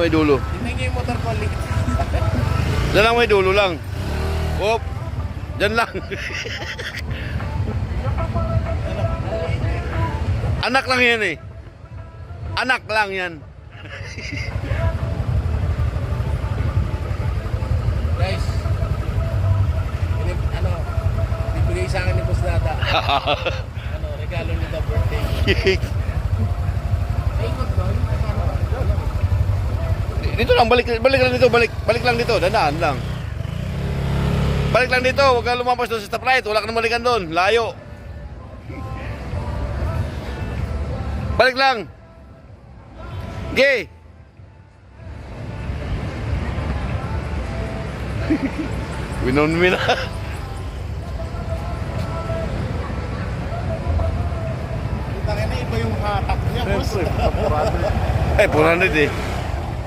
May dulo. Hindi niyo yung motor ko ulit. Diyan lang may dulo lang. Hop. Diyan lang. Anak lang yan eh. Anak lang yan. Guys, bibigay sa akin ni Boss Dada. Regalo ni the birthday. Ikot doon. Dito lang, balik lang dito, balik lang dito, dandaan lang. Balik lang dito, huwag kang lumampas doon sa stoplight, wala ka nang balikan doon, layo. Balik lang. Gay. Winon mo na. Kita ka na iba yung hatak niya, Boss. Ay, 400 eh.